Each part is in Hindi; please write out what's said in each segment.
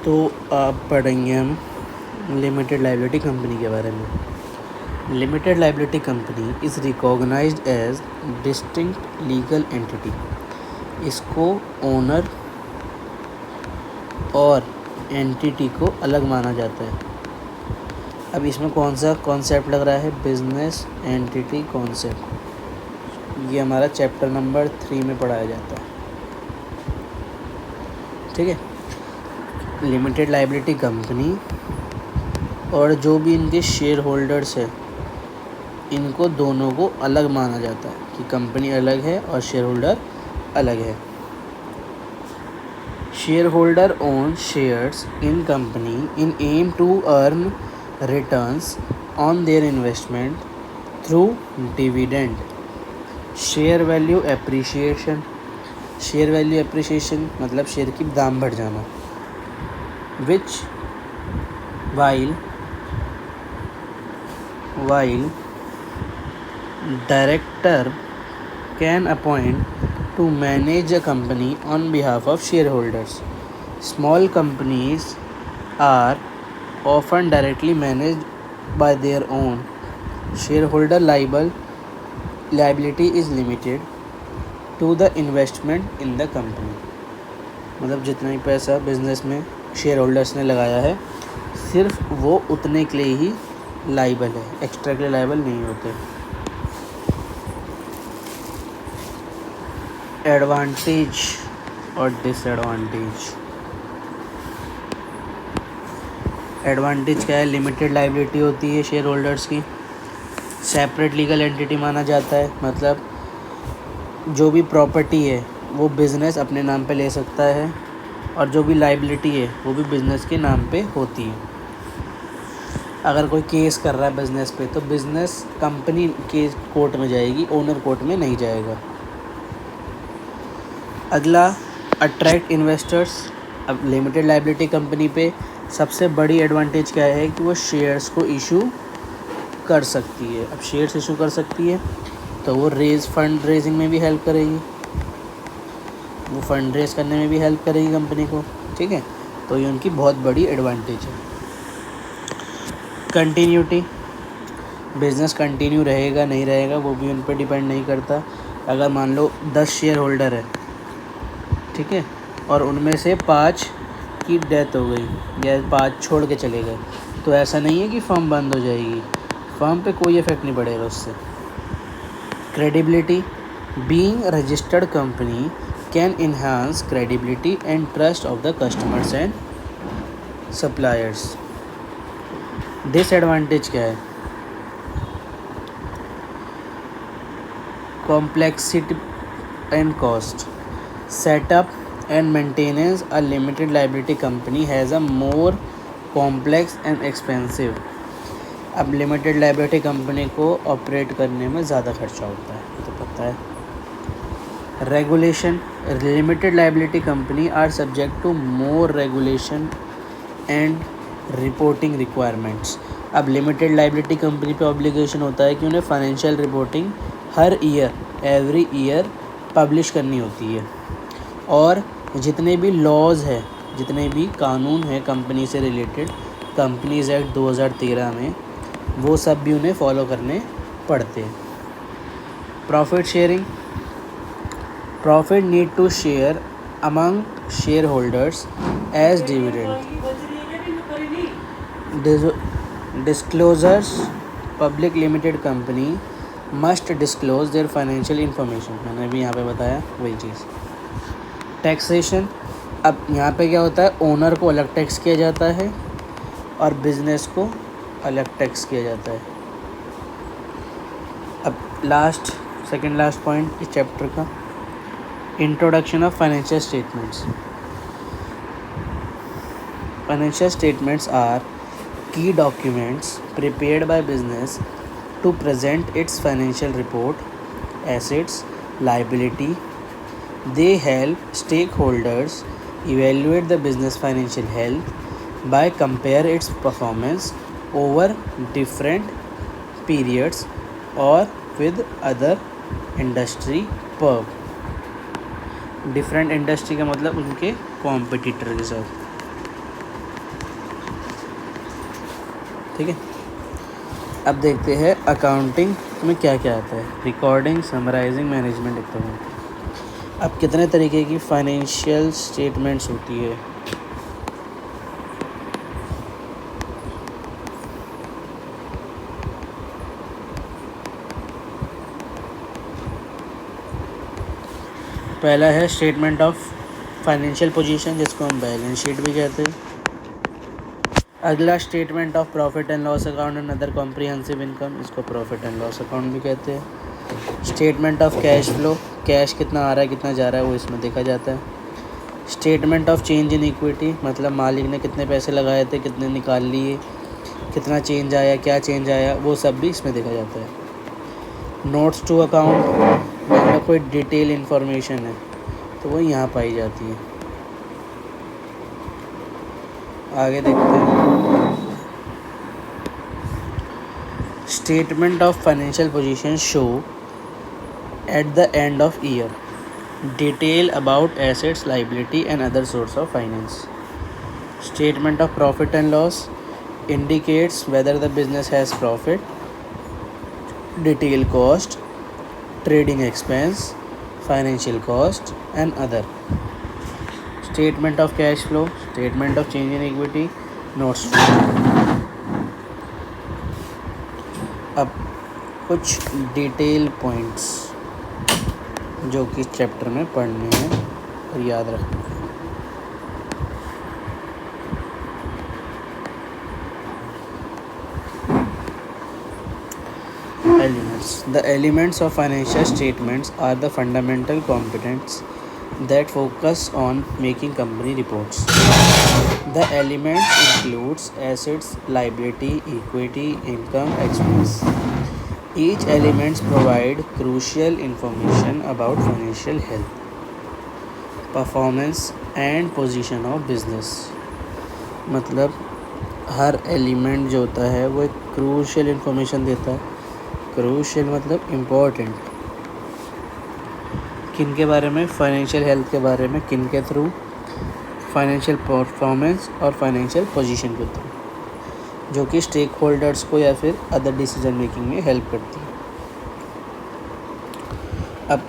तो आप पढ़ेंगे हम लिमिटेड लाइबिलिटी कंपनी के बारे में। Limited liability company is recognised as distinct legal entity. इसको ओनर और एंटिटी को अलग माना जाता है। अब इसमें कौन सा कॉन्सेप्ट लग रहा है? Business entity concept. ये हमारा चैप्टर नंबर 3 में पढ़ाया जाता है। ठीक है। लिमिटेड लाइबिलिटी कंपनी और जो भी इनके शेयर होल्डर्स है, इनको दोनों को अलग माना जाता है कि कंपनी अलग है और शेयर होल्डर अलग है। Share holder own shares in company in aim to earn returns on their investment through dividend. Share value appreciation. Share value appreciation मतलब शेयर की दाम बढ़ जाना। which while director can appoint to manage a company on behalf of shareholders. Small companies are often directly managed by their own. Shareholder liability is limited to the investment in the company. मतलब जितना ही पैसा बिजनेस में शेयर होल्डर्स ने लगाया है, सिर्फ वो उतने के लिए ही लाइबल है, एक्स्ट्रा के लिए लाइबल नहीं होते। एडवांटेज और डिसएडवांटेज। एडवांटेज क्या है? लिमिटेड लाइबिलिटी होती है शेयर होल्डर्स की, सेपरेट लीगल एंटिटी माना जाता है। मतलब जो भी प्रॉपर्टी है वो बिज़नेस अपने नाम पे ले सकता है और जो भी लाइबिलिटी है वो भी बिज़नेस के नाम पे होती है। अगर कोई केस कर रहा है बिज़नेस पे तो बिज़नेस कंपनी के कोर्ट में जाएगी, ओनर कोर्ट में नहीं जाएगा। अगला, अट्रैक्ट इन्वेस्टर्स। अब लिमिटेड लाइबिलिटी कंपनी पे सबसे बड़ी एडवांटेज क्या है कि वो शेयर्स को इशू कर सकती है। अब शेयर्स इशू कर सकती है तो वो फंड रेजिंग में भी हेल्प करेगी, वो फंड रेज करने में भी हेल्प करेगी कंपनी को। ठीक है, तो ये उनकी बहुत बड़ी एडवांटेज है। कंटिन्यूटी, बिज़नेस कंटिन्यू रहेगा नहीं रहेगा वो भी उन पर डिपेंड नहीं करता। अगर मान लो 10 शेयर होल्डर है, ठीक है, और उनमें से 5 की डेथ हो गई या 5 छोड़ के चले गए, तो ऐसा नहीं है कि फर्म बंद हो जाएगी, फर्म पे कोई इफेक्ट नहीं पड़ेगा उससे। Credibility, being registered company can enhance credibility and trust of the customers and suppliers. Disadvantage क्या है? Complexity and cost. Setup and maintenance a limited liability company has a more complex and expensive. अब लिमिटेड लाइबिलिटी कंपनी को ऑपरेट करने में ज़्यादा खर्चा होता है, तो पता है। Regulation, limited liability company are subject to more regulation and reporting requirements. अब लिमिटेड लाइबिलिटी कंपनी पे ऑब्लिगेशन होता है कि उन्हें फाइनेंशियल रिपोर्टिंग हर ईयर, एवरी ईयर पब्लिश करनी होती है, और जितने भी लॉज है, जितने भी कानून हैं कंपनी से रिलेटेड, कंपनीज एक्ट 2013 में, वो सब भी उन्हें फॉलो करने पड़ते हैं। Profit sharing, profit need to share among shareholders as dividend. Disclosures, public limited company must disclose their financial information. मैंने भी यहाँ पे बताया वही चीज़। टैक्सेशन, अब यहाँ पे क्या होता है, ओनर को अलग टैक्स किया जाता है और बिजनेस को अलग टैक्स किया जाता है। अब सेकेंड लास्ट पॉइंट इस चैप्टर का, Introduction of financial statements. Financial statements are key documents prepared by business to present its financial report, assets, liability. They help stakeholders evaluate the business financial health by compare its performance over different periods or with other industry peers. Different industry का मतलब उनके कॉम्पिटिटर के साथ। ठीक है। अब देखते हैं अकाउंटिंग में क्या क्या आता है। Recording, summarising, management, economic. अब कितने तरीके की फाइनेंशियल स्टेटमेंट्स होती है। पहला है स्टेटमेंट ऑफ फाइनेंशियल पोजीशन, जिसको हम बैलेंस शीट भी कहते हैं। अगला statement of profit and loss account and other comprehensive income, इसको प्रॉफिट एंड लॉस अकाउंट भी कहते हैं। Statement of cash flow, cash कितना आ रहा है कितना जा रहा है वो इसमें देखा जाता है। Statement of change in equity, मतलब मालिक ने कितने पैसे लगाए थे, कितने निकाल लिए, कितना चेंज आया, क्या चेंज आया, वो सब भी इसमें देखा जाता है। नोट्स टू अकाउंट, मतलब कोई डिटेल इन्फॉर्मेशन है तो वो यहाँ पाई जाती है। आगे देखते हैं। Statement of financial position show at the end of year detail about assets, liability and other source of finance. Statement of profit and loss indicates whether the business has profit, detail cost, trading expense, financial cost and other. Statement of cash flow, statement of change in equity, notes. अब कुछ डिटेल पॉइंट्स जो कि चैप्टर में पढ़ने हैं और याद रखना है। Elements. The elements of financial statements are the fundamental components that focus on making company reports. The elements includes assets, liability, equity, income, expense. Each element provide crucial information about financial health, performance and position of business. मतलब हर एलिमेंट जो होता है वो एक क्रूशियल इन्फॉर्मेशन देता है। क्रूशियल मतलब इम्पोर्टेंट, किन के बारे में, फाइनेंशियल हेल्थ के बारे में, किन के थ्रू, फाइनेंशियल परफॉर्मेंस और फाइनेंशियल पोजीशन के थ्रू, जो कि स्टेक होल्डर्स को या फिर अदर डिसीजन मेकिंग में हेल्प करती है। अब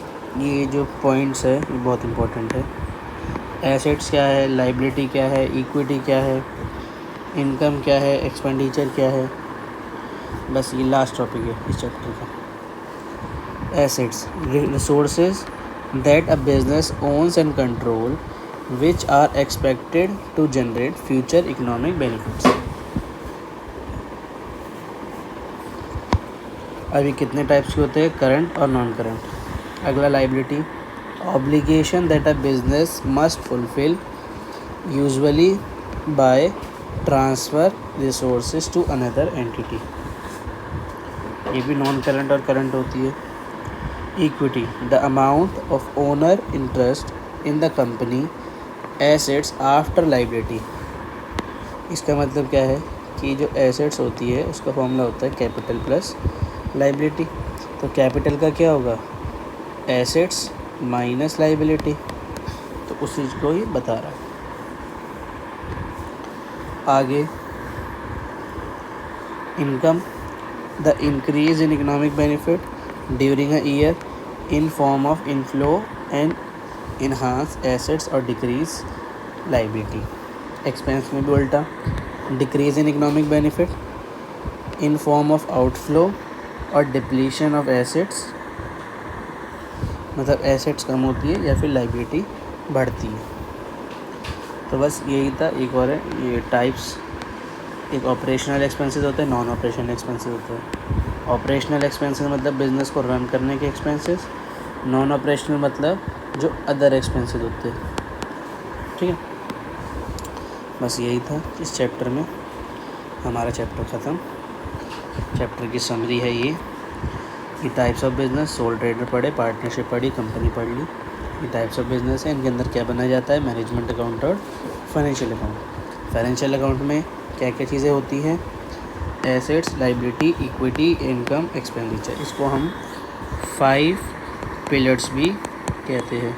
ये जो पॉइंट्स है ये बहुत इंपॉर्टेंट है। एसेट्स क्या है, लाइबिलिटी क्या है, इक्विटी क्या है, इनकम क्या है, एक्सपेंडिचर क्या है। बस ये लास्ट टॉपिक है इस चैप्टर का। Assets, resources that a business owns and control which are expected to generate future economic benefits. अभी कितने टाइप्स के होते हैं, करंट और नॉन करंट। अगला liability, obligation that a business must fulfil usually by transfer resources to another entity, ये भी नॉन करंट और करंट होती है। Equity, the amount of owner interest in the company assets after liability. इसका मतलब क्या है कि जो एसेट्स होती है उसका फॉर्मूला होता है कैपिटल प्लस लाइबिलिटी। तो कैपिटल का क्या होगा, एसेट्स माइनस लाइबिलिटी, तो उस चीज़ को ही बता रहा है। आगे income, the increase in economic benefit during a year in form of inflow and enhance assets or decrease liability. Expense में भी उल्टा, decrease in economic benefit in form of outflow और depletion of assets, मतलब assets कम होती है या फिर liability बढ़ती है। तो बस यही था। एक और है ये टाइप्स, एक ऑपरेशनल एक्सपेंसेस होते हैं, नॉन ऑपरेशनल एक्सपेंसेस होते हैं। ऑपरेशनल एक्सपेंसेस मतलब बिज़नेस को रन करने के एक्सपेंसेस, नॉन ऑपरेशनल मतलब जो अदर एक्सपेंसेस होते हैं। ठीक है, बस यही था इस चैप्टर में। हमारा चैप्टर ख़त्म। चैप्टर की समरी है ये types of business, soul trader पढ़े, पार्टनरशिप पढ़ी, कंपनी पढ़ ली। ये टाइप्स ऑफ बिज़नेस है, इनके अंदर क्या बनाया जाता है, मैनेजमेंट अकाउंट और फाइनेंशियल अकाउंट। फाइनेंशियल अकाउंट में क्या क्या चीज़ें होती हैं, assets, liability, equity, income, expenditure. इसको हम 5 पिलर्स भी कहते हैं।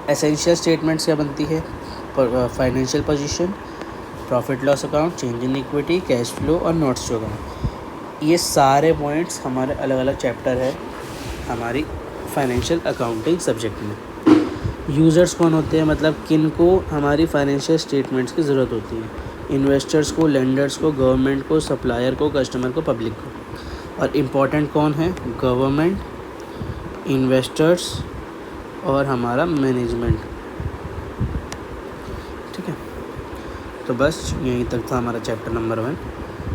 एसेंशियल स्टेटमेंट्स क्या बनती है, financial position, profit loss account, change in equity, cash flow और नोट्स टू अकाउंट। ये सारे पॉइंट्स हमारे अलग अलग चैप्टर है हमारी फाइनेंशियल अकाउंटिंग सब्जेक्ट में। यूज़र्स कौन होते हैं, मतलब किन को हमारी फाइनेंशियल स्टेटमेंट्स की ज़रूरत होती है। इन्वेस्टर्स को, लेंडर्स को, गवर्नमेंट को, सप्लायर को, कस्टमर को, पब्लिक को। और इम्पॉर्टेंट कौन है, गवर्नमेंट, इन्वेस्टर्स और हमारा मैनेजमेंट। ठीक है, तो बस यहीं तक था हमारा चैप्टर नंबर 1।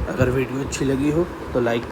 अगर वीडियो अच्छी लगी हो तो लाइक